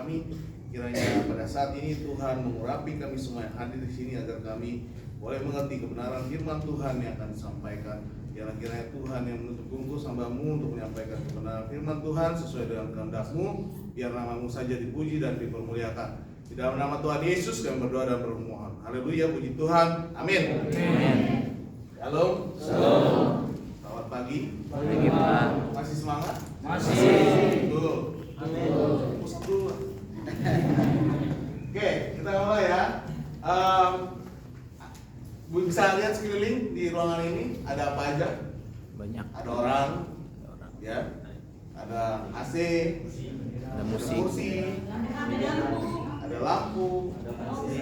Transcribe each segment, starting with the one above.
kami. Kiranya pada saat ini Tuhan mengurapi kami semua yang hadir di sini agar kami boleh mengerti kebenaran firman Tuhan yang akan disampaikan. Kiranya Tuhan yang menutup bungkus hamba-Mu untuk menyampaikan kebenaran firman Tuhan sesuai dengan kehendak-Mu. Biar nama-Mu saja dipuji dan dipermuliakan. Di dalam nama Tuhan Yesus kami berdoa dan bermohon. Haleluya, puji Tuhan. Amin. Halo. Selamat pagi. Pagi, Pak. Masih semangat? Masih. Betul. Pusat dulu. Oke, kita mulai ya. Bisa lihat sekeliling di ruangan ini ada apa aja? Banyak. Ada orang, ya. Ada AC, Ada musik. kursi, ada lampu.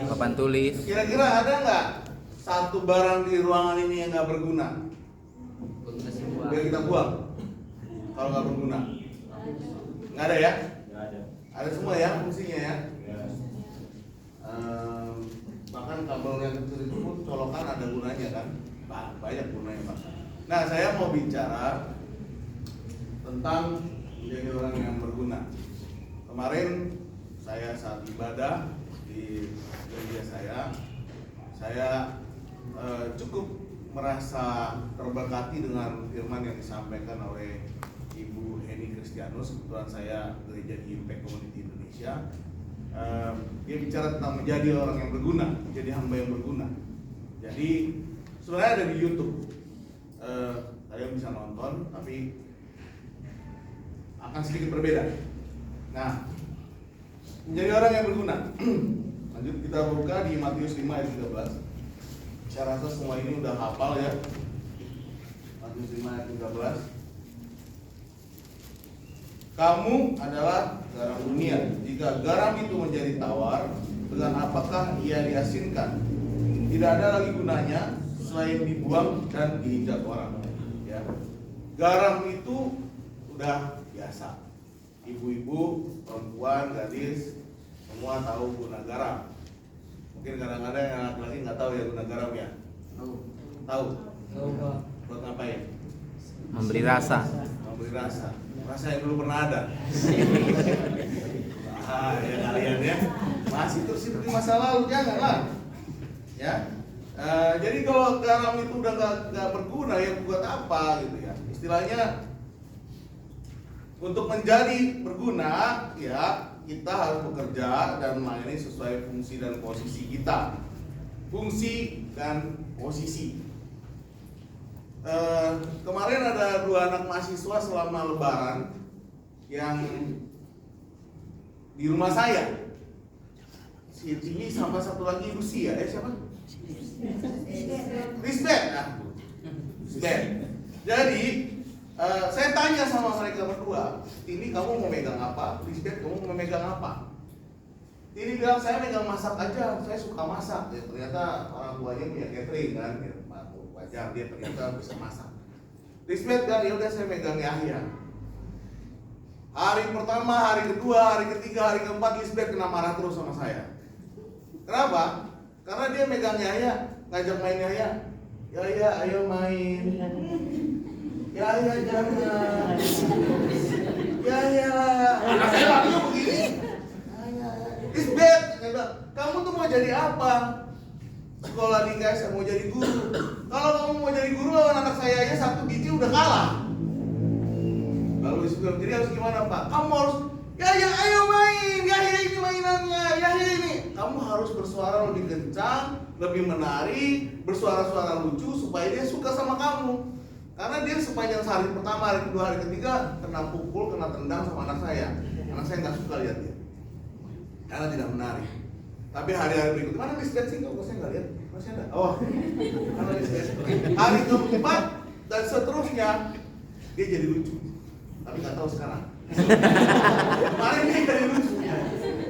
Papan tulis. Kira-kira ada nggak satu barang di ruangan ini yang nggak berguna? Biar kita buang. Kalau nggak berguna, nggak ada ya? Ada semua ya fungsinya ya. Bahkan kabel yang kecil itu pun colokan ada gunanya kan? Banyak gunanya Pak. Nah, saya mau bicara tentang menjadi orang yang berguna. Kemarin saya saat ibadah di gereja saya cukup merasa terberkati dengan firman yang disampaikan oleh Ibu Heni Kristianus. Kebetulan saya gereja di Impact Community Indonesia. Dia bicara tentang menjadi orang yang berguna, menjadi hamba yang berguna. Jadi sebenarnya ada di YouTube, kalian bisa nonton, tapi akan sedikit berbeda. Nah, menjadi orang yang berguna. Lanjut kita buka di Matius 5 ayat 13. Saya rasa semua ini udah hafal ya. Matius 5 ayat 13. Kamu adalah garam dunia. Jika garam itu menjadi tawar, dengan apakah ia diasinkan? Tidak ada lagi gunanya selain dibuang dan diinjak orang. Ya. Garam itu udah biasa. Ibu-ibu, perempuan, gadis, semua tahu guna garam. Mungkin kadang-kadang yang laki-laki nggak tahu ya guna garam ya. Tahu? Buat ngapain? Memberi rasa. Memberi rasa. Rasa yang dulu pernah ada. Ya kalian ya. Masih terus itu di masa lalu, janganlah. Ya. Jadi kalau garam itu udah nggak berguna ya buat apa gitu ya. Istilahnya untuk menjadi berguna ya kita harus bekerja dan melayani sesuai fungsi dan posisi kita. Fungsi dan posisi. Kemarin ada 2 anak mahasiswa selama lebaran yang di rumah saya. Si ini sama satu lagi Lucia, siapa? Lisbeth. Lisbeth. Jadi saya tanya sama mereka berdua, ini kamu mau megang apa? Lisbeth, kamu mau megang apa? Ini bilang saya megang masak aja, saya suka masak. Ya, ternyata orang tuanya punya catering kan, ya, wajar dia ternyata bisa masak. Lisbeth bilang ya udah saya megang Yahya. Hari pertama, hari kedua, hari ketiga, hari keempat Lisbeth kena marah terus sama saya. Kenapa? Karena dia megang Yahya, ngajak main Yahya. Yahya, ayo main. Yahya jangan. Yahya. Anak saya lakunya begini. Lisbeth, saya bilang, kamu tuh mau jadi apa? Sekolah di KS mau jadi guru. Kalau kamu mau jadi guru lawan anak saya aja 1 biji udah kalah. Lalu Lisbeth, jadi harus gimana Pak? Kamu harus Yahya ayo main. Yahya ini mainannya. Yahya ini. Kamu harus bersuara lebih kencang, lebih menarik, bersuara-suara lucu supaya dia suka sama kamu. Karena dia sepanjang hari pertama, hari kedua, hari ketiga kena pukul, kena tendang sama anak saya. Anak saya nggak suka lihat dia, karena tidak menarik. Tapi hari-hari berikutnya mana Lisbeth sih? Kok saya nggak lihat? Masih ada? Oh, mana Lisbeth? Hari keempat dan seterusnya dia jadi lucu. Tapi nggak tahu sekarang. Kemarin dia jadi lucu.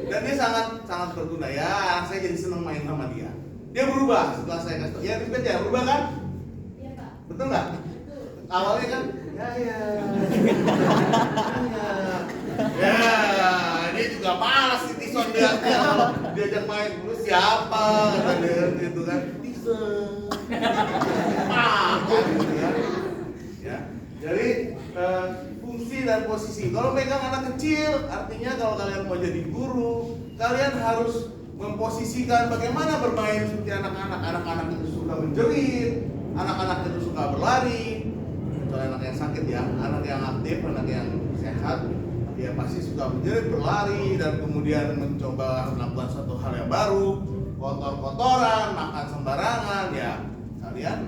Dan dia sangat berguna ya. Saya jadi senang main sama dia. Dia berubah setelah saya kasih tahu. Ya Lisbeth ya berubah kan? Iya Pak. Betul nggak? Awalnya kan, ya, ini juga malas si Tison dia diajak main dulu siapa? Kata gitu kan, Tison, gitu kan? Ya, jadi fungsi fungsi dan posisi. Kalau megang anak kecil, artinya kalau kalian mau jadi guru, kalian harus memposisikan bagaimana bermain seperti anak-anak. Anak-anak itu suka menjerit, anak-anak itu suka berlari. Kalau anak yang sakit ya, anak yang aktif, anak yang sehat, dia pasti suka menjerit, berlari, dan kemudian mencoba melakukan suatu hal yang baru, kotor-kotoran, makan sembarangan. Ya, kalian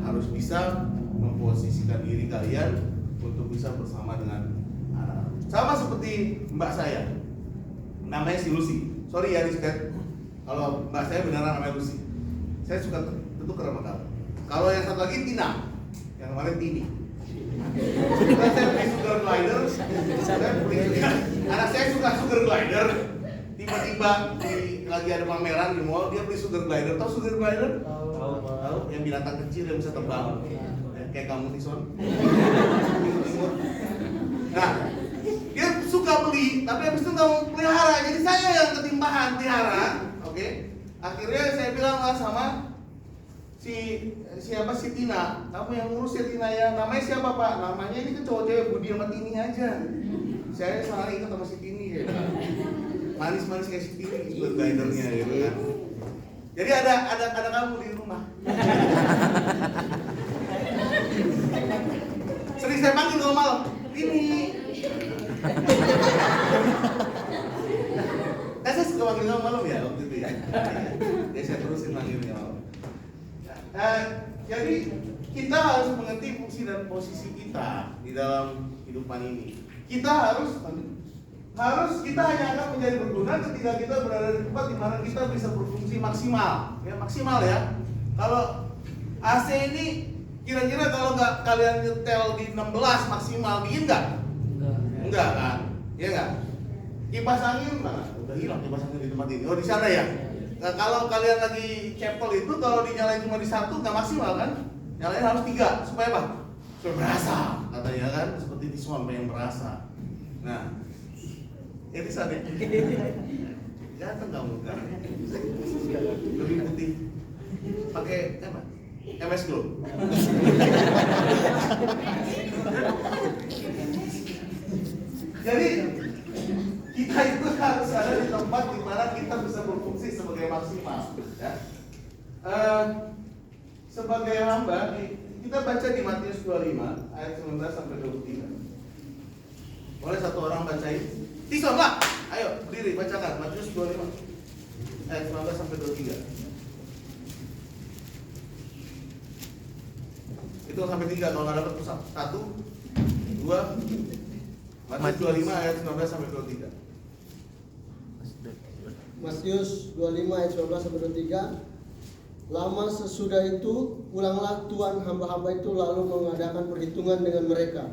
harus bisa memposisikan diri kalian untuk bisa bersama dengan anak. Sama seperti mbak saya, namanya si Lucy. Sorry ya Rizky, kalau mbak saya beneran namanya Lucy. Saya suka tuker sama kamu. Kalau yang satu lagi Tina, yang kemarin Tini. Saya beli sugar glider, anak saya suka sugar glider. Tiba-tiba lagi ada pameran di mall, dia beli sugar glider. Tahu sugar glider? Tahu? Yang binatang kecil yang bisa terbang, kayak kamu Tison. Nah, dia suka beli, tapi habis itu nggak mau pelihara. Jadi saya yang ketimpahan pelihara. Oke. Akhirnya saya bilang lah sama si Tina, kamu yang ngurus ya Tina ya. Namanya siapa Pak? Namanya ini kan cowok cewek Budi sama Tini aja. Saya salah ingat sama si Tini ya. Manis-manis kayak si Tini buat glidernya gitu kan. Jadi ada kamu di rumah. Sering saya panggil kalau malam, Tini. Saya suka panggil kalau malam ya waktu itu ya. Jadi saya terusin panggilnya malam. Jadi kita harus mengerti fungsi dan posisi kita di dalam kehidupan ini. Kita kita hanya akan menjadi berguna ketika kita berada di tempat di mana kita bisa berfungsi maksimal. Ya, maksimal ya. Kalau AC ini kira-kira kalau nggak kalian nyetel di 16 maksimal dingin nggak? Enggak kan? Iya nggak? Kipas angin mana? Udah hilang kipas angin di tempat ini. Oh di sana ya? Nah, kalau kalian lagi chapel itu kalau dinyalain cuma di 1 nggak maksimal kan? Nyalain harus 3 supaya apa? Supaya berasa katanya kan, seperti Tison yang berasa. Nah, ini sana ganteng kamu kan? Lebih putih. Pakai apa? MS Glow. Jadi kita itu harus ada di tempat di mana kita bisa berfungsi sebagai maksimal. Ya. Sebagai hamba, kita baca di Matius 25 ayat 19 sampai 23. Boleh satu orang bacain? Tison lah, ayo berdiri bacakan Matius 25 ayat 19 sampai 23. Itu sampai 3 kalau nggak dapat pusat. 1, 2, Matius 25 ayat 19 sampai 23. Matius 25 ayat 19 sampai 23. Lama sesudah itu, pulanglah tuan hamba-hamba itu lalu mengadakan perhitungan dengan mereka.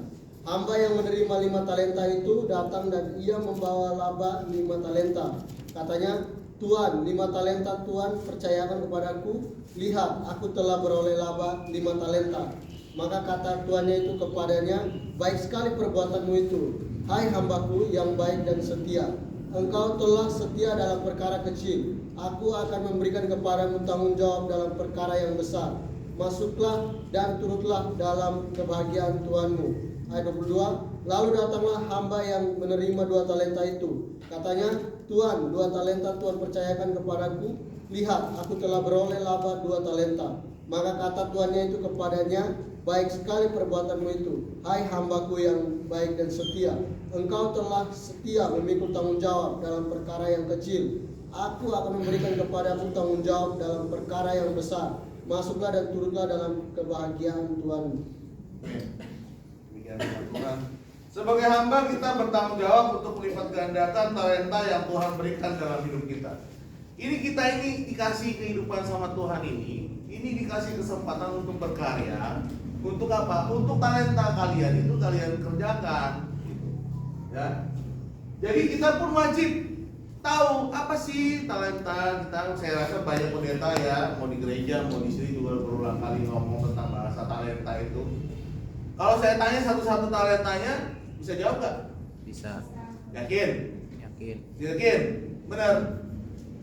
Hamba yang menerima 5 talenta itu datang dan ia membawa laba 5 talenta. Katanya, Tuan, 5 talenta Tuan percayakan kepadaku. Lihat, aku telah beroleh laba 5 talenta. Maka kata tuannya itu kepadanya, baik sekali perbuatanmu itu, hai hambaku yang baik dan setia. Engkau telah setia dalam perkara kecil, aku akan memberikan kepadamu tanggung jawab dalam perkara yang besar. Masuklah dan turutlah dalam kebahagiaan Tuanmu. Ayat 22, lalu datanglah hamba yang menerima 2 talenta itu. Katanya, Tuan, 2 talenta Tuan percayakan kepadaku. Lihat, aku telah beroleh laba 2 talenta. Maka kata tuannya itu kepadanya, baik sekali perbuatanmu itu, hai hambaku yang baik dan setia. Engkau telah setia memikul tanggung jawab dalam perkara yang kecil. Aku akan memberikan kepadamu tanggung jawab dalam perkara yang besar. Masuklah dan turutlah dalam kebahagiaan Tuhanmu. Demikian Tuhan. Sebagai hamba kita bertanggung jawab untuk melipat gandakan talenta yang Tuhan berikan dalam hidup kita. Kita ini dikasih kehidupan sama Tuhan ini dikasih kesempatan untuk berkarya. Untuk apa? Untuk talenta kalian itu kalian kerjakan. Ya. Jadi kita pun wajib tahu apa sih talenta kita. Saya rasa banyak pendeta ya, mau di gereja, mau di sini juga berulang kali ngomong tentang bahasa talenta itu. Kalau saya tanya satu-satu talentanya, bisa jawab nggak? Bisa. Yakin? Yakin. Benar.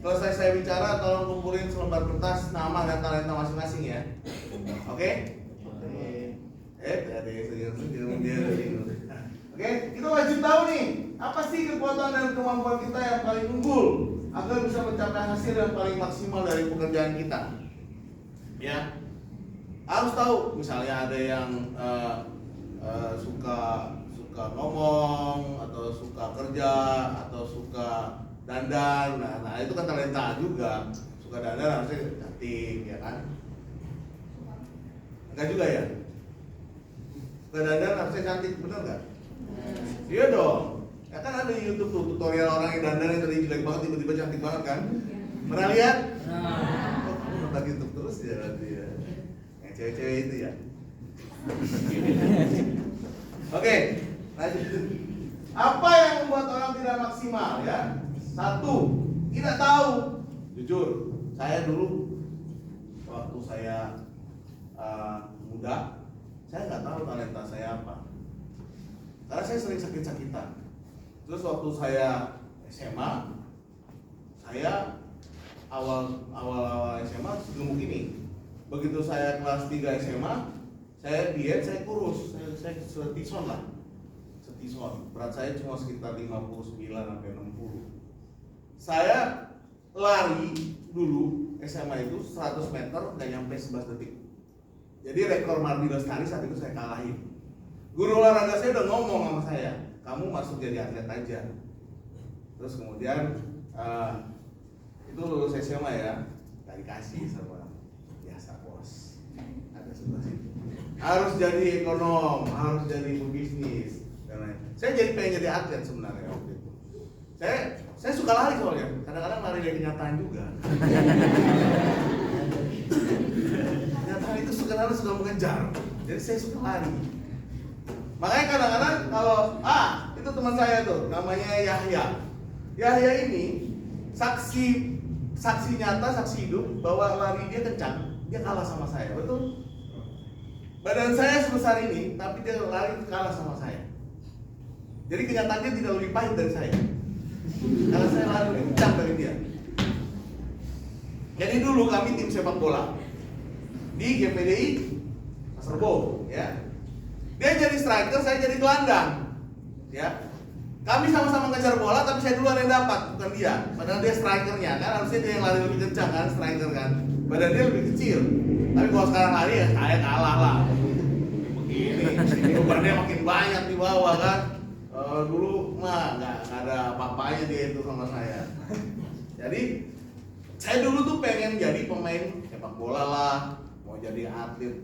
Kalau saya bicara, tolong kumpulin selembar kertas nama dan talenta masing-masing ya. Oke? Ada yang segar-segar dia. Oke, kita wajib tahu nih, apa sih kekuatan dan kemampuan kita yang paling unggul agar bisa mencapai hasil yang paling maksimal dari pekerjaan kita. Ya, harus tahu. Misalnya ada yang suka ngomong, atau suka kerja, atau suka dandan. Nah itu kan talenta juga. Suka dandan harusnya cantik, ya kan? Enggak juga ya? Suka dandan harusnya cantik, benar nggak? Iya dong. Ya kan ada di YouTube tuh tutorial orang yang dandan yang tadi jelek banget tiba-tiba cantik banget kan? Pernah lihat? Oh, kamu nonton YouTube terus ya nanti ya. Yang cewek-cewek itu ya. Oke, lanjut. Apa yang membuat orang tidak maksimal ya? Satu, tidak tahu. Jujur, saya dulu waktu saya muda, saya nggak tahu talenta saya apa. Karena saya sering sakit-sakitan. Terus waktu saya SMA, saya awal SMA gemuk ini. Begitu saya kelas 3 SMA, saya diet, saya kurus, saya setison lah. Setison. Berat saya cuma sekitar 59 sampai 60. Saya lari dulu SMA itu 100 meter nggak nyampe 11 detik. Jadi rekor Mardi Lestari saat itu saya kalahin. Guru olahraga saya udah ngomong sama saya, kamu masuk jadi atlet aja. Terus kemudian itu lulus SMA ya, gak dikasih sama biasa bos. Ada sebelah situ. Harus jadi ekonom, harus jadi pebisnis. Saya jadi pengen jadi atlet sebenarnya waktu itu. Saya suka lari soalnya, kadang-kadang lari dari kenyataan juga. Kenyataan itu kadang-kadang suka mengejar, jadi saya suka lari. Makanya kadang-kadang kalau itu teman saya tuh namanya Yahya. Yahya ini saksi nyata, saksi hidup bahwa lari dia kencang, dia kalah sama saya, betul? Badan saya sebesar ini, tapi dia lari kalah sama saya. Jadi kenyataannya tidak lebih pahit dari saya, karena saya lari lebih kencang dari dia. Jadi dulu kami tim sepak bola di GPDI Pasar Rebo, ya. Dia jadi striker, saya jadi gelandang, ya. Kami sama-sama ngejar bola, tapi saya duluan yang dapat, bukan dia. Padahal dia strikernya, kan harusnya dia yang lari lebih kencang kan, striker kan. Badan dia lebih kecil. Tapi kalau sekarang lari ya saya kalah lah. Begini, bebannya makin banyak di bawah kan. Dulu mah nggak ada apa-apanya dia itu sama saya. Jadi saya dulu tuh pengen jadi pemain sepak bola lah, mau jadi atlet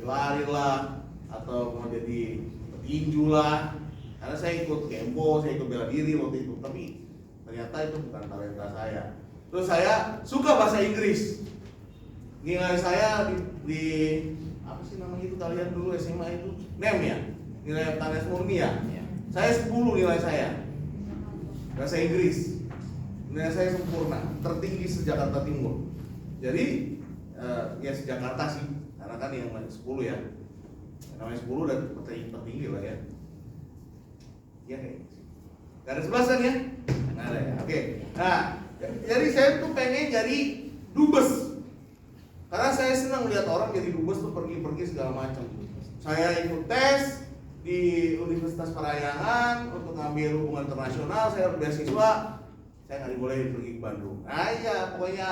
lari lah, atau mau jadi petinju lah. Karena saya ikut kempo, saya ikut bela diri waktu itu, tapi ternyata itu bukan talenta saya. Terus saya suka bahasa Inggris. Nilai saya di apa sih namanya itu kalian dulu SMA itu? NEM ya? Nilai Tanes Murni ya? Saya 10 nilai saya. Bahasa Inggris. Nilai saya sempurna, tertinggi se-Jakarta Timur. Jadi ya se-Jakarta sih, karena kan yang 10 ya. Namanya 10 dan tertinggi lah ya. Iya kayak gitu. Gak ada 11-an ya? Nggak ada ya, oke. Nah, jadi saya tuh pengen jadi dubes. Karena saya senang lihat orang jadi dubes tuh pergi-pergi segala macam. Saya ikut tes di Universitas Parahyangan untuk ngambil hubungan internasional, saya beasiswa, saya nggak dibolehin pergi ke Bandung. Nah iya, pokoknya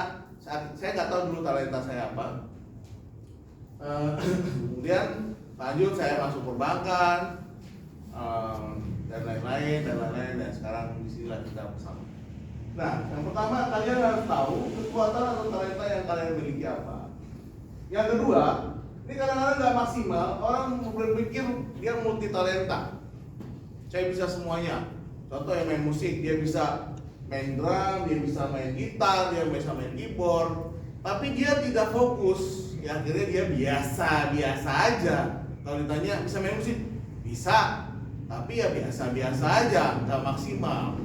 saya nggak tahu dulu talenta saya apa. Kemudian lanjut saya masuk perbankan dan lain-lain dan sekarang disinilah kita bersama. Nah, yang pertama kalian harus tahu kekuatan atau talenta yang kalian miliki apa. Yang kedua, ini kadang-kadang nggak maksimal, orang berpikir dia multi talenta. Saya bisa semuanya. Contoh yang main musik, dia bisa main drum, dia bisa main gitar, dia bisa main keyboard. Tapi dia tidak fokus, ya akhirnya dia biasa aja. Kalau ditanya bisa main musik, bisa. Tapi ya biasa aja, nggak maksimal,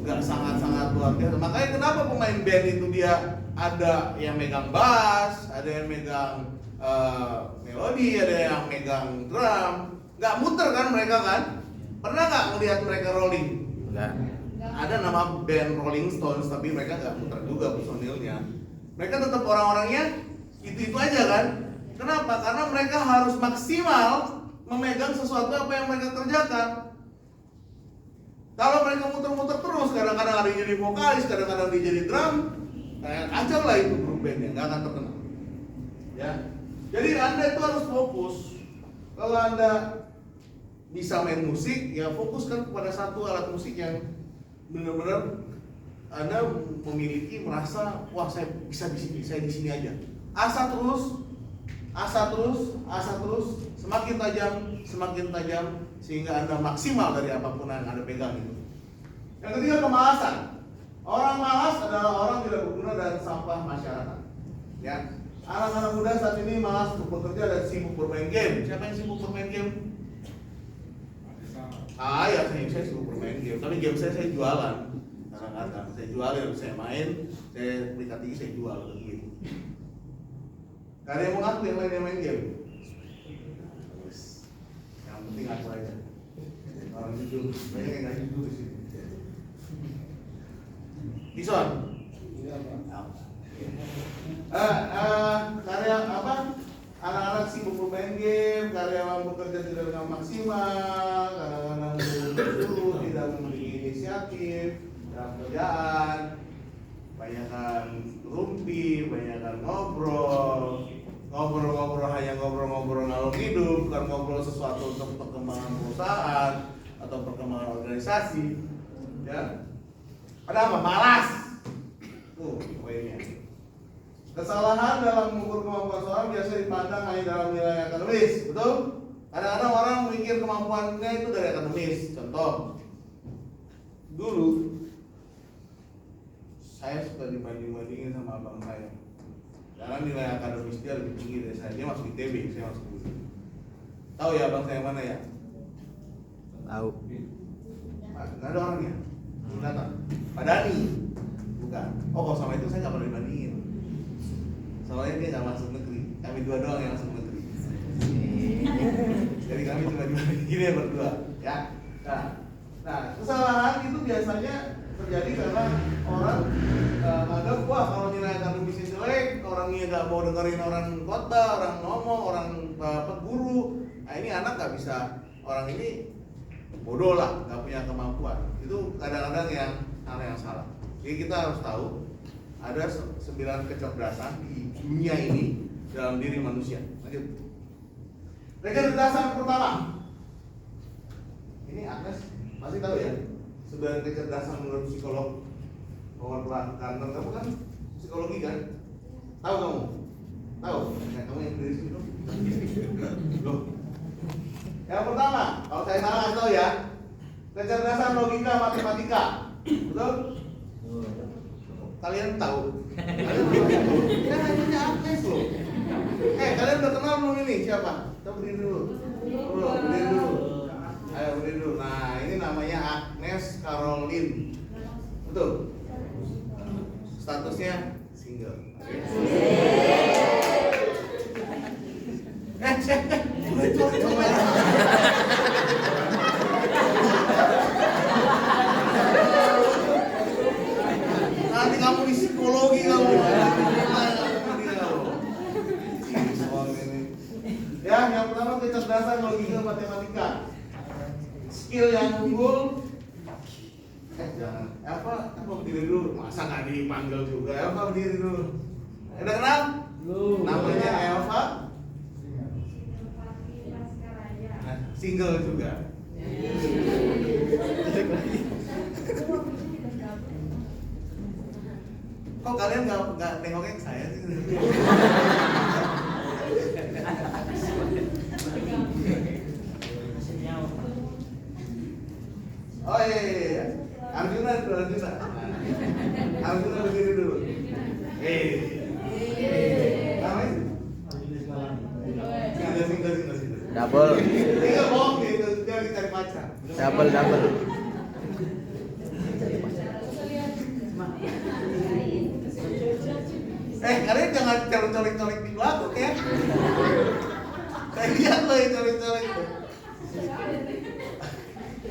nggak sangat luar biasa. Makanya kenapa pemain band itu dia ada yang megang bass, ada yang megang melodi, ada yang megang drum, nggak muter kan mereka kan? Pernah nggak melihat mereka rolling? Enggak. Ada nama band Rolling Stones, tapi mereka nggak muter juga personilnya. Mereka tetap orang-orangnya itu aja kan? Kenapa? Karena mereka harus maksimal memegang sesuatu apa yang mereka kerjakan. Kalau mereka muter-muter terus, kadang-kadang ada yang jadi vokalis, kadang-kadang dia jadi drum, kayak kacau lah itu grup bandnya, nggak akan terkenal. Ya, jadi Anda itu harus fokus. Kalau Anda bisa main musik, ya fokuskan kepada satu alat musik yang benar-benar Anda memiliki, merasa wah saya bisa di sini, saya di sini aja. Asa terus, semakin tajam, sehingga Anda maksimal dari apapun yang Anda pegang itu. Yang ketiga, kemalasan. Orang malas adalah orang tidak berguna dan sampah masyarakat. Ya, anak-anak muda saat ini malas untuk bekerja dan sibuk bermain game. Siapa yang sibuk bermain game? Ya, saya sibuk bermain game. Tapi game saya jualan. Kadang-kadang saya jualin, saya main, saya peringkat tinggi, saya jual gitu. Gak ada yang mau ngaku yang lain yang main game. Yang penting aku aja. Orang jujur, banyak yang gak jujur di sini. Bison. Karya apa? Anak-anak sibuk bermain game, karyawan bekerja tidak dengan maksimal, kadang-kadang buru-buru, tidak memiliki inisiatif dalam kerjaan, banyakkan rumpi, banyakkan ngobrol hanya ngobrol ngalor hidup, bukan ngobrol sesuatu untuk perkembangan perusahaan atau perkembangan organisasi. Ya, ada apa? Malas. Tuh poinnya. Kesalahan dalam mengukur kemampuan seorang biasa dipandang hanya dalam nilai akademis, betul? Kadang-kadang orang memikir kemampuannya itu dari akademis. Contoh, dulu saya suka dibanding-bandingin sama abang saya. Karena nilai akademis dia lebih tinggi dari saya. Dia masuk ITB, saya masuk UIN. Tahu ya abang saya mana ya? Tahu. Nggak ada orangnya. Belum datang. Pak Dani. Bukan. Oh, kalau sama itu saya nggak pernah dibandingin. Soalnya dia nggak masuk negeri. Kami dua doang yang masuk negeri. Jadi kami cuma dibandingin ya berdua. Ya. Nah, kesalahan itu biasanya terjadi karena orang anggap wah kalau nilai akademisnya jelek, orangnya nggak mau dengerin orang kota, orang ngomong, orang guru. Nah ini anak nggak bisa, orang ini bodoh lah, nggak punya kemampuan. Itu kadang-kadang yang hal yang salah. Jadi kita harus tahu ada 9 kecerdasan di dunia ini dalam diri manusia. Lanjut. Kecerdasan pertama. Ini Agnes pasti tahu ya. 9 kecerdasan menurut psikolog Howard Gardner. Kamu kan psikologi kan? Tahu kamu? Tahu? Ya, kamu yang dari sini dong. Loh. Yang pertama, kalau saya salah kasih tahu ya. Kecerdasan logika matematika. Betul? Kalian tahu? Kan hanya Agnes loh. Kalian udah kenal belum ini? Siapa? Kita berdiri dulu. Berdiri dulu. Ayo berdiri dulu. Nah, ini namanya Agnes Caroline. Betul? Statusnya single. Nanti kamu di psikologi kamu. Ya, yang pertama kecerdasan logika matematika. Skill yang unggul. Jangan. Apa berdiri dulu? Masa nggak dipanggil juga? Apa berdiri dulu? Udah kenal? Belum. Namanya Elva. Single juga. Kok kalian nggak nengoknya ke saya sih? Oh iya. Arjuna berdiri dulu. Namanya? Single. Double. Single bohong gitu, dia cari pacar. Double. Kalian jangan colek-colek di belakang ya. Saya lihat loh yang colek-colek.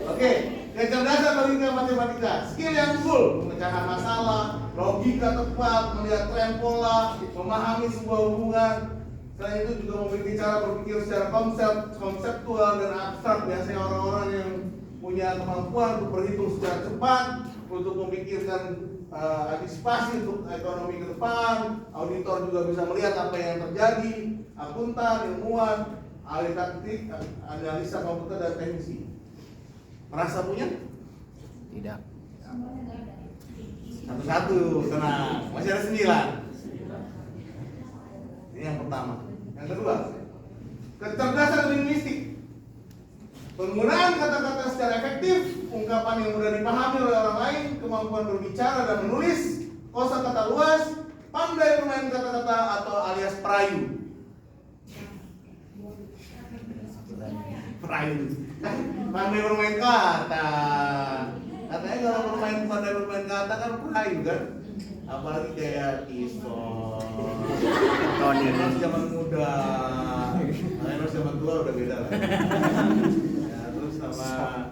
Oke, kecerdasan logika matematika, skill yang full, pemecahan masalah, logika tepat, melihat tren pola, memahami sebuah hubungan. Selain itu juga memiliki cara berpikir secara konseptual dan abstrak. Biasanya orang-orang yang punya kemampuan untuk berhitung secara cepat, untuk memikirkan antisipasi untuk ekonomi ke depan. Auditor juga bisa melihat apa yang terjadi, akuntan, ilmuwan, ahli taktik, analisa komputer dan teknisi. Merasa punya? Tidak. Satu-satu, tenang. Masih ada 9. Ini yang pertama. Yang kedua, kecerdasan linguistik. Penggunaan kata-kata secara efektif, ungkapan yang mudah dipahami oleh orang lain, kemampuan berbicara dan menulis, kosakata luas, pandai bermain kata-kata atau alias perayu. Perayu. Pandai bermain kata. Katanya kalau pandai bermain kata kan perayu kan? Apalagi kayak Ison. Tony. Enos zaman muda. Enos zaman tua udah beda lah. Sama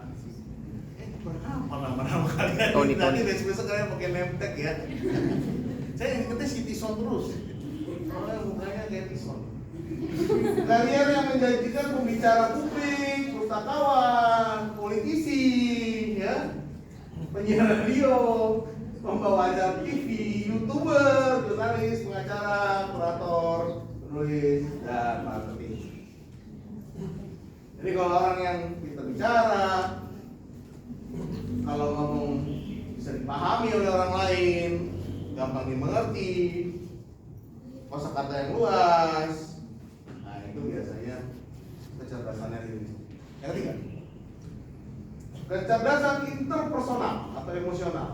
apa nama kalian? Tony. Nanti besok kalian pakai name tag ya. Saya ingetnya si Tison terus. Soalnya mukanya kayak Tison. Kalian yang menjanjikan pembicara publik, pustakawan, politisi, ya, penyiar radio, pembawa acara TV, YouTuber, jurnalis, pengacara, kurator, penulis, dan marketing. Jadi kalau orang yang kita bicara, kalau ngomong bisa dipahami oleh orang lain, gampang dimengerti, kosakata yang luas, nah itu biasanya kecerdasannya ini. Yang ketiga, kecerdasan interpersonal atau emosional.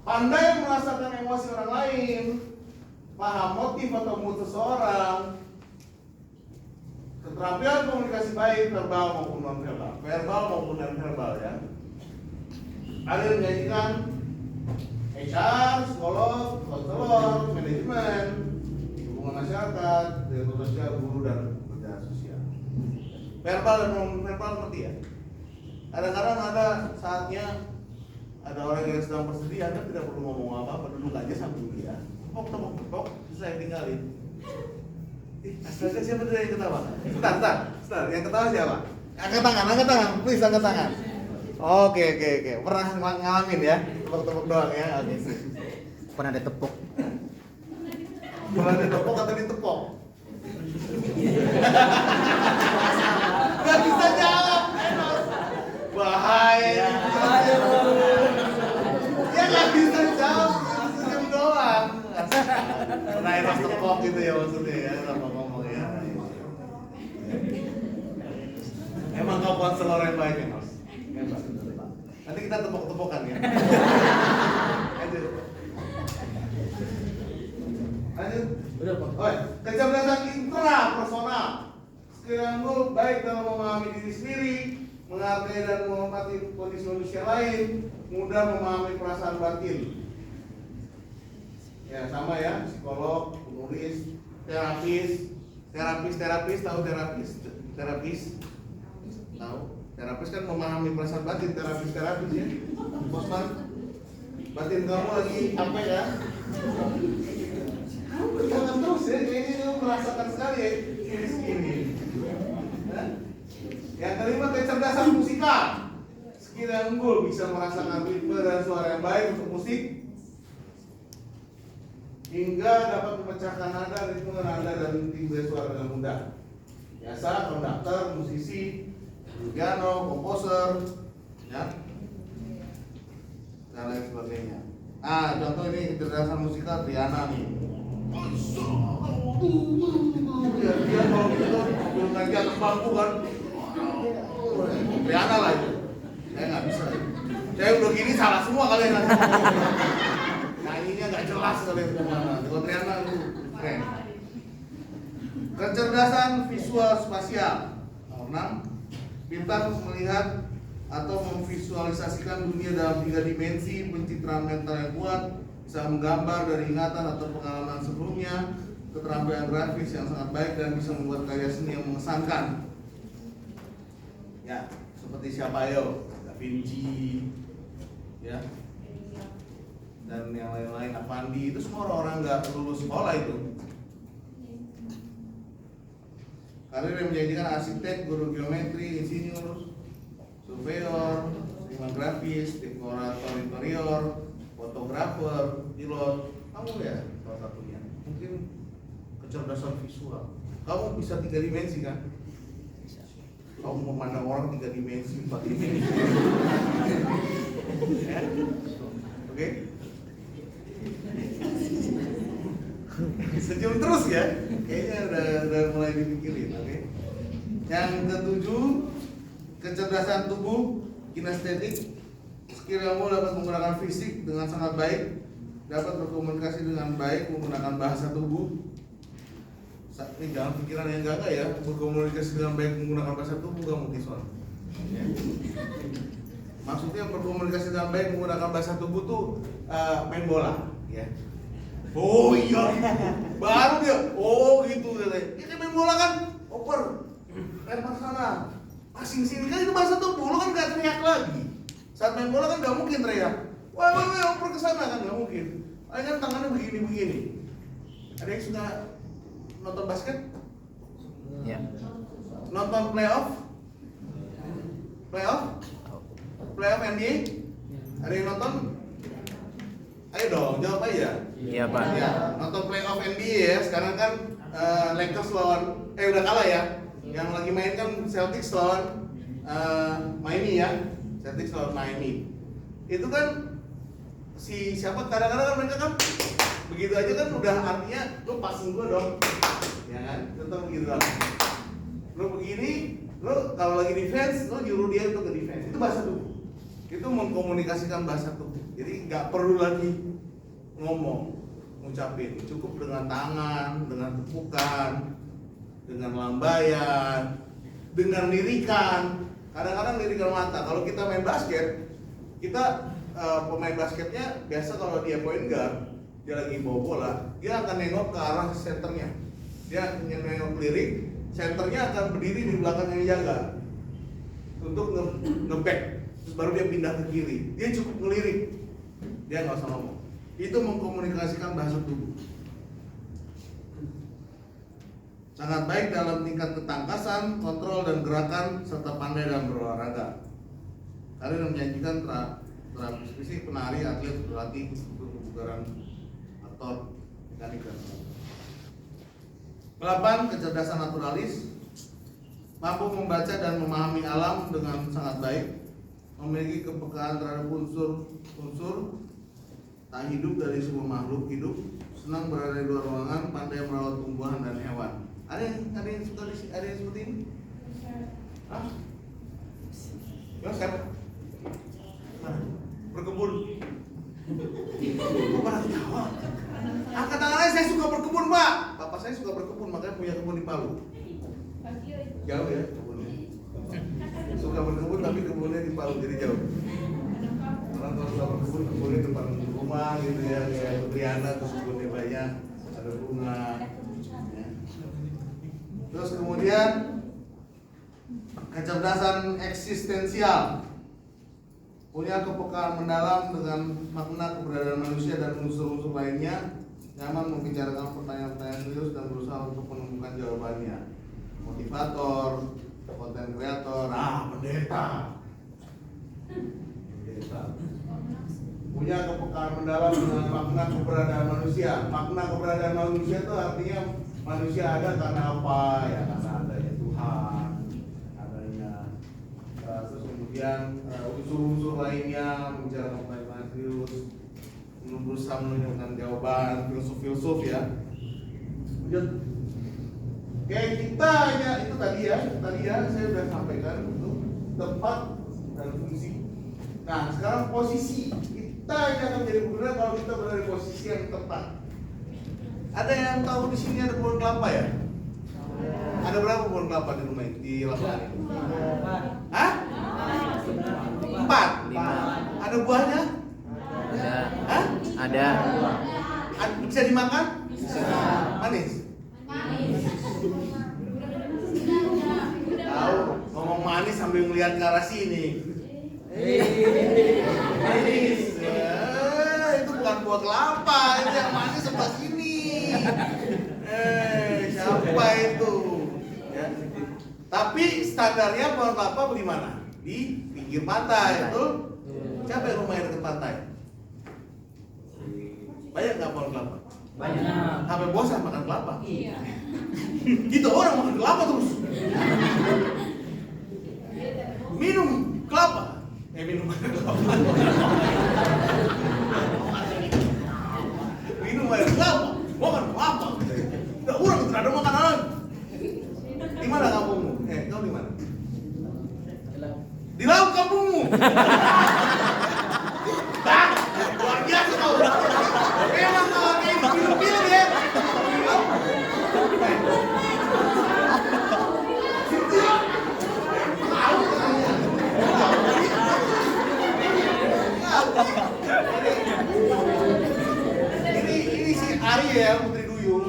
Pandai merasakan emosi orang lain, paham motif atau mood seseorang. Keterampilan komunikasi baik verbal maupun non verbal maupun non verbal ya. Ada yang menjanjikan HR, psikolog, konselor, manajemen, hubungan masyarakat, direktur sosial, guru dan pekerja sosial. Verbal dan non verbal ngerti ya. Kadang-kadang ada saatnya ada orang yang sedang bersedih, Anda tidak perlu ngomong apa-apa, duduk aja sambil dia. Tepok, saya tinggalin. Astaga, siapa tuh yang ketawa? Sebentar, yang ketawa siapa? Angkat tangan, please angkat tangan. Oke, pernah ngalamin ya? Tepuk-tepuk doang ya, oke. Pernah ada tepuk. Pernah ditepok atau ditepok? Gak bisa jawab, Enos. Bahaya. Ya gak bisa jawab, senyum doang. Pernah Enos tepok gitu ya maksudnya ya, sama ngomong ya. Emang kau konselor yang baik Enos. Nanti kita tepok-tepokan ya. Lanjut. Udah Pak. Oh, kecerdasan intrapersonal. Sekiranya baik dalam memahami diri sendiri, menghargai dan menghormati kondisi manusia lain, mudah memahami perasaan batin. Ya sama ya, psikolog, penulis, terapis tahu terapis tahu. Terapis kan memahami perasaan batin, terapis ya. Bosman, batin kamu lagi apa ya? Jangan terus ya, kayaknya kamu merasakan sekali ya ini. Yang kelima, kecerdasan musikal. Skill yang unggul bisa merasakan ritme dan suara yang baik untuk musik, hingga dapat memecahkan nada, ritme nada dan timbre suara dengan mudah. Biasa konduktor, musisi, piano, komposer, ya, dan lain sebagainya. Contoh ini kecerdasan musikal Rihanna nih. Dia kalau gitu belum lagi atas bangku kan, Rihanna lah itu. Saya nggak bisa. Saya udah gini salah semua kalian. Nyanyinya nggak jelas kalian kemana. Kalau Rihanna itu keren. Kecerdasan visual spasial. Nomor 6. Pintar melihat atau memvisualisasikan dunia dalam 3 dimensi, pencitraan mental yang kuat, bisa menggambar dari ingatan atau pengalaman sebelumnya, keterampilan grafis yang sangat baik dan bisa membuat karya seni yang mengesankan. Ya, seperti siapa yo, Da Vinci, ya, dan yang lain-lain, Avandi, itu semua orang nggak lulus sekolah itu. Karir yang menjanjikan arsitek, guru geometri, insinyur, surveyor, animation grafis, dekorator interior, fotografer, pilot. Kamu ya salah satunya. Mungkin kecerdasan visual. Kamu bisa 3 dimensi kan? Kamu memandang orang 3 dimensi, 4 dimensi. Ya? Oke? Senyum terus ya? Kayaknya udah mulai dipikirin, oke? Yang ketujuh, kecerdasan tubuh, kinestetik. Skill kamu dapat menggunakan fisik dengan sangat baik, dapat berkomunikasi dengan baik menggunakan bahasa tubuh. Ini jangan pikiran yang enggak ya, berkomunikasi dengan baik menggunakan bahasa tubuh kamu Kison. Ya. Maksudnya berkomunikasi dengan baik menggunakan bahasa tubuh tuh main bola, ya. Oh iya, baru dia. Oh gitu katanya. Ini main bola kan, oper, lempar sana, passing sini kan itu bahasa tubuh. Lo kan gak teriak lagi. Saat main bola kan gak mungkin teriak. Wah, oper ke sana kan gak mungkin. Ada kan tangannya begini-begini. Ada yang suka nonton basket? Ya. Nonton playoff? Playoff NBA? Ada yang nonton? Ayo dong, jawab aja. Iya Pak. Ya, nonton playoff NBA ya. Sekarang kan Lakers lawan, udah kalah ya. Yang lagi main kan Celtics lawan Miami ya. Celtics lawan Miami. Itu kan siapa kadang-kadang kan mereka kan begitu aja kan udah artinya lu passing gua dong. Ya kan? Tetap begitu lah. Lu begini, lu kalau lagi defense, lu nyuruh dia untuk ke defense. Itu bahasa tubuh. Itu mengkomunikasikan bahasa tubuh. Jadi nggak perlu lagi ngomong, ngucapin. Cukup dengan tangan, dengan tepukan, dengan lambaian, dengan lirikan. Kadang-kadang lirikan mata. Kalau kita main basket, kita pemain basketnya biasa kalau dia point guard, dia lagi bawa bola, dia akan nengok ke arah senternya. Dia nengok lirik, senternya akan berdiri di belakang yang jaga untuk nge-back, terus baru dia pindah ke kiri. Dia cukup ngelirik, dia nggak usah ngomong. Itu mengkomunikasikan bahasa tubuh. Sangat baik dalam tingkat ketangkasan, kontrol dan gerakan, serta pandai dalam berolahraga. Karir yang menjanjikan terapis fisik, penari, atlet, berlatih untuk kebugaran, aktor, mekanik dan lain. 8. Kecerdasan naturalis. Mampu membaca dan memahami alam dengan sangat baik, memiliki kepekaan terhadap unsur tak hidup dari semua makhluk hidup, senang berada di luar ruangan, pandai merawat tumbuhan dan hewan. Ada yang suka ada yang seperti ini? Hah? Yosef? Mana? Berkebun. Kok pada ketawa? Angkat tangannya, saya suka berkebun, Pak. Bapak saya suka berkebun, makanya punya kebun di Palu. Jauh ya kebunnya. Suka berkebun tapi kebunnya di Palu, jadi jauh. Orang kalau suka berkebun, kebunnya depan rumah gitu ya, kayak Triana, terus kebunnya banyak, ada bunga. Ya. Terus kemudian kecerdasan eksistensial. Punya kepekaan mendalam dengan makna keberadaan manusia dan unsur-unsur lainnya, nyaman membicarakan pertanyaan-pertanyaan serius dan berusaha untuk menemukan jawabannya. Motivator, konten kreator, pendeta. Punya kepekaan mendalam dengan makna keberadaan manusia. Makna keberadaan manusia itu artinya manusia ada karena apa? Ya karena adanya Tuhan, adanya terus kemudian unsur-unsur lainnya, membicarakan pertanyaan serius, berusaha menemukan jawaban, filsuf ya. Lanjut. Kayak kita hanya itu tadi ya saya sudah sampaikan untuk tempat dan fungsi. Nah sekarang posisi kita hanya akan menjadi benar kalau kita berada di posisi yang tepat. Ada yang tahu di sini ada pohon kelapa ya? Ada berapa pohon kelapa di rumah di lapangan ini? Hah? 4. Ada buahnya? Ada. Hah? Ada. Bisa dimakan? Bisa. Manis? Tahu, ngomong manis sambil melihat ke arah sini. Manis. Itu bukan buah kelapa, itu yang manis sebelah sini. Siapa itu? Ya. Tapi standarnya pohon kelapa bagaimana? Di pinggir pantai, betul? Siapa yang rumahnya dekat pantai? Banyak nggak pohon kelapa? Banyak. Sampai bosan makan kelapa. Iya. Kita orang makan kelapa terus. Minum kelapa. Minum kelapa. Minum air kelapa. Makan kelapa. Tidak orang tidak ada makanan. Di mana kampungmu? Kau di mana? Di laut kampungmu. Bah, luar biasa kau. Memang kau kayak film-film ya. Ini si Ari ya, Putri Duyung.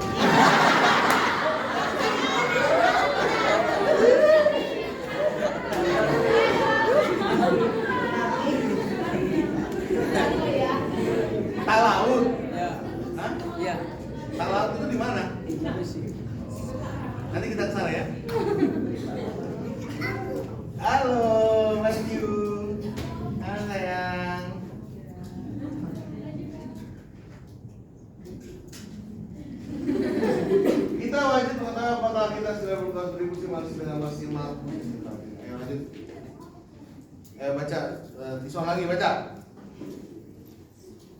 Tak laut. Ya. Hah? Iya. Tak laut itu di mana? Nanti kita ke sana ya. Halo, Mas Yu. Halo sayang. Kita wajib mengetahui apakah kita sudah berkontribusi maksimal. Ayo lanjut. Baca. Disuang lagi baca.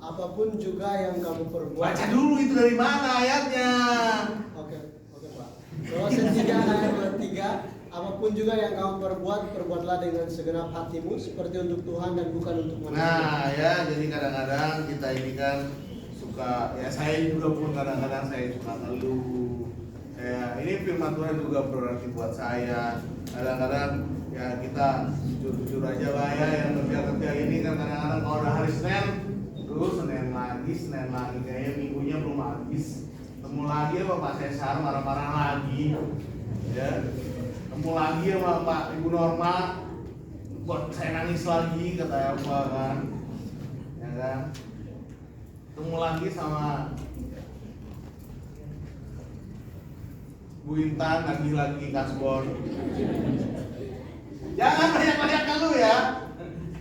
Apapun juga yang kamu perbuat. Baca dulu itu dari mana ayatnya? Oke Pak. Kolose 3 ayat 23. Apapun juga yang kamu perbuat, perbuatlah dengan segenap hatimu seperti untuk Tuhan dan bukan untuk manusia. Nah ya, jadi kadang-kadang kita ini kan suka, ya saya juga pun kadang-kadang saya suka ngeluh. Ini firman Tuhan juga berarti buat saya. Kadang-kadang ya kita jujur-jujur aja lah ya, yang kerja ini kan kadang-kadang kalau udah hari Senin, terus Senin lagi, kayaknya minggunya belum habis. Temu lagi sama Pak Cesar, marah-marah lagi, ya. Temu lagi sama Pak Ibu Norma, buat saya nangis lagi kata apa kan, ya kan. Temu lagi sama Bu Intan, lagi kasbon. Jangan banyak-banyak ngeluh ya.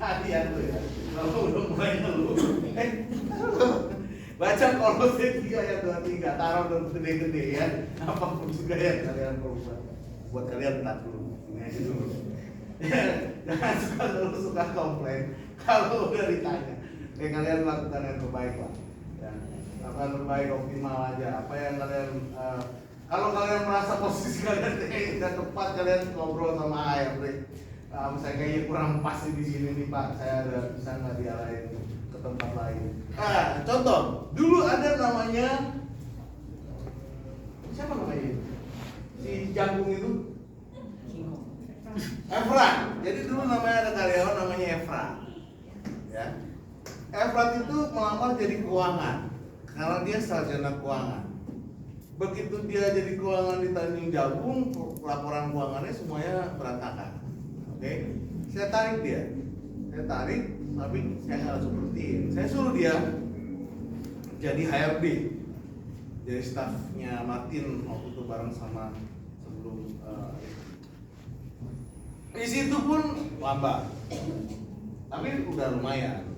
Hadiah lu ya. Kalau udah mulai ngeluh. Baca Kolose 3 ayat 23. Taruh dan gede-gede ya. Apapun juga yang kalian perbuat. Buat kalian tak dulu. Ini aja dulu. Jangan suka ngeluh, suka komplain. Kalau udah ditanya, kalian lakukan yang terbaik lah. Ya. Lakukan terbaik, optimal aja. Apa yang kalian kalau kalian merasa posisi kalian tidak tepat, kalian ngobrol sama ARD. Saya kayaknya kurang pas di sini nih Pak. Saya ada bisa nggak diarahin ke tempat lain. Contoh, dulu ada namanya siapa namanya? Si jagung itu? Efra. Jadi dulu namanya ada karyawan namanya Efra. Ya. Efra itu melamar jadi keuangan karena dia sarjana keuangan. Begitu dia jadi keuangan di Tanjung Jabung, laporan keuangannya semuanya berantakan. Oke, saya tarik dia, tapi saya nggak langsung berhentiin. Saya suruh dia jadi HRD, jadi stafnya Martin waktu itu bareng sama sebelum di situ pun lambat, tapi udah lumayan.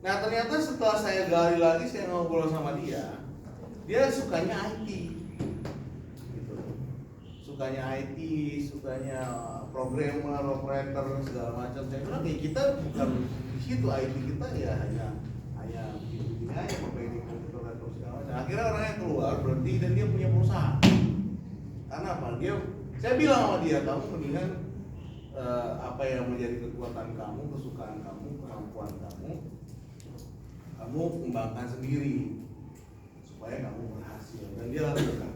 Nah ternyata setelah saya gali lagi, saya ngobrol sama dia sukanya IT. Sukanya IT, sukanya programmer, operator segala macam. Saya bilang kita bukan di situ, IT kita ya hanya begini aja, memperbaiki komputer atau segala macam. Akhirnya orangnya keluar berhenti dan dia punya perusahaan. Karena apa? Saya bilang sama dia, kamu mendingan apa yang menjadi kekuatan kamu, kesukaan kamu, kemampuan kamu kembangkan sendiri supaya kamu berhasil. Dan dia lakukan.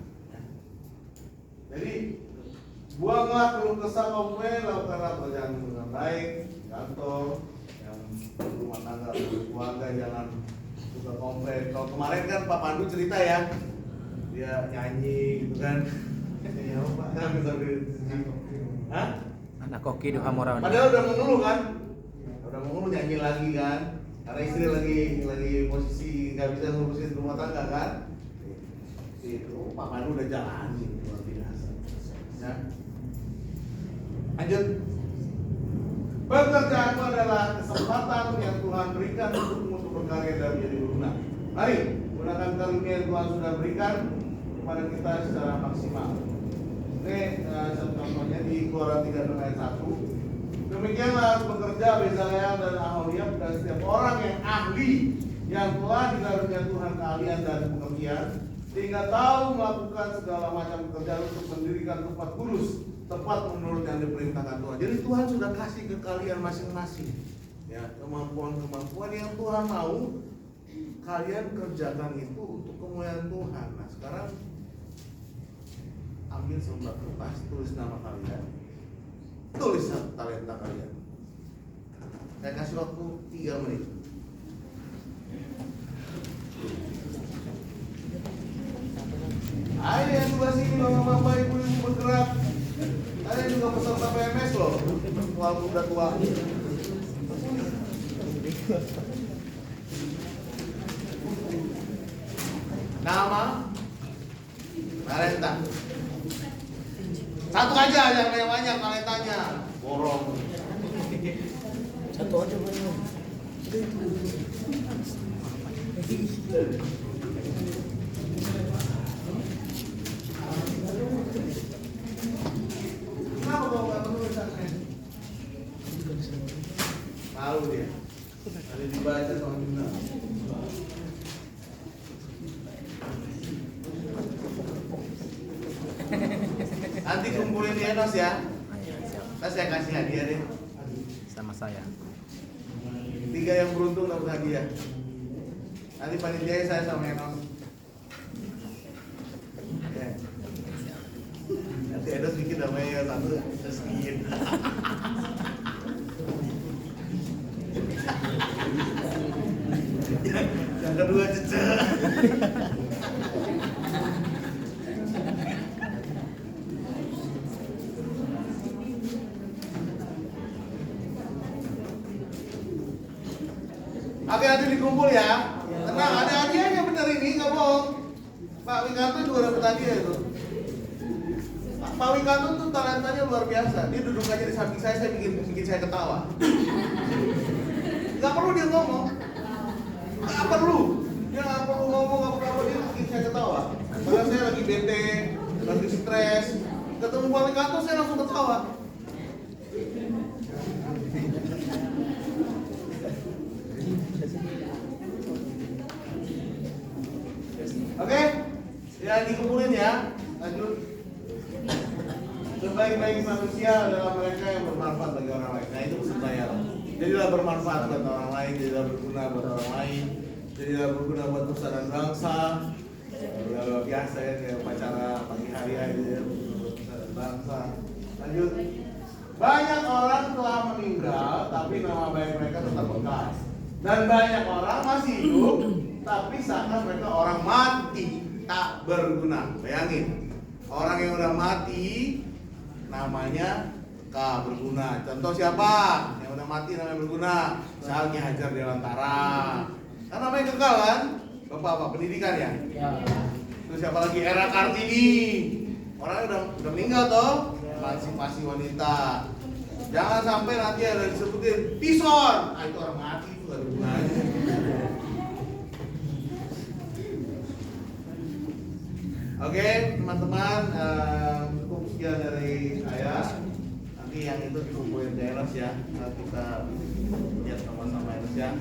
Jadi buanglah keluh kesah komplain, lakukanlah pekerjaan dengan baik, kantor, yang rumah tangga, keluarga jangan suka komplain. Kalau kemarin kan Pak Pandu cerita ya, dia nyanyi gitu kan, nyanyi apa Pak? Hah? Anak koki di Hamorawan. Padahal udah mengeluh kan, nyanyi lagi kan, karena istri lagi posisi nggak bisa ngurusin rumah tangga kan. Itu Pak Pandu udah jalan sih. Ya. Lanjut. Pekerjaanmu adalah kesempatan yang Tuhan berikan untuk berkarya dan menjadi berguna. Mari gunakan karunia yang Tuhan sudah berikan kepada kita secara maksimal. Ini satu contohnya di Keluaran 36 ayat 1. Demikianlah bekerja Bezalel dan Aholiab dan setiap orang yang ahli yang telah dikaruniai Tuhan keahlian dan pengertian, sehingga tahu melakukan segala macam pekerjaan untuk mendirikan tempat kudus, tepat menurut yang diperintahkan Tuhan. Jadi Tuhan sudah kasih ke kalian masing-masing, ya, kemampuan-kemampuan yang Tuhan mau kalian kerjakan itu untuk kemuliaan Tuhan. Nah sekarang ambil selembar kertas, tulis nama kalian, tulis talenta kalian. Saya kasih waktu 3 menit. Ayo yang sebelah sini bapak-bapak, ibu-ibu bergerak. Ada juga peserta PMS loh, walaupun udah tua. Nama, talenta. Satu aja, jangan banyak-banyak talentanya. Borong. Satu aja banyak. Kenapa kau nggak menulisnya? Malu dia. Ada dibaca sama Bunda. Nanti kumpulin di Enos ya. Terus saya kasih hadiah deh. Sama saya. 3 yang beruntung dapat hadiah. Nanti panitia saya sama Enos. Oke. Nanti Enos bikin namanya satu terus bikin. Yang kedua cecek. Oke, nanti dikumpul ya. Tenang, ada hadiahnya bener ini, nggak bohong. Pak Wikanto juga dapat hadiah itu. Pak Wikanto tuh talentanya luar biasa. Dia duduk aja di samping saya bikin saya ketawa. Nggak perlu dia ngomong. Nggak perlu. Dia nggak perlu ngomong, nggak perlu apa, dia bikin saya ketawa. Karena saya lagi bete, lagi stres. Ketemu Pak Wikanto saya langsung ketawa. Oke, ya dikumpulin ya. Lanjut. Sebaik-baik manusia adalah mereka yang bermanfaat bagi orang lain. Nah itu maksud saya. Jadilah bermanfaat buat orang lain, jadilah berguna buat orang lain, jadilah berguna buat nusa dan bangsa. Udah biasa ya kayak upacara pagi hari aja ya, nusa dan bangsa. Lanjut. Banyak orang telah meninggal, tapi nama baik mereka tetap bekas. Dan banyak orang masih hidup, tapi seakan mereka orang mati, tak berguna. Bayangin, orang yang udah mati namanya tak berguna. Contoh siapa? Yang udah mati namanya berguna. Misalnya Hajar Dewantara. Kan namanya kekal kan? Bapak pendidikan ya? Terus siapa lagi? Era Kartini. Orangnya udah meninggal toh? Emansipasi wanita. Jangan sampai nanti ada disebutin Tison. Ah itu orang mati itu gak ada gunanya. Oke, teman-teman, cukup sekian dari saya. Nanti yang itu dikumpulin di Enos ya. Kita lihat sama-sama Enos ya.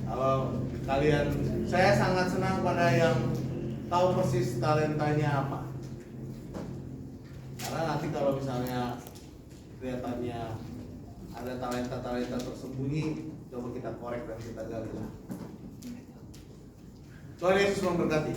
Kalau kalian, saya sangat senang pada yang tahu persis talentanya apa. Karena nanti kalau misalnya kelihatannya ada talenta-talenta tersembunyi, coba kita korek dan kita gali. Tuhan Yesus memberkati.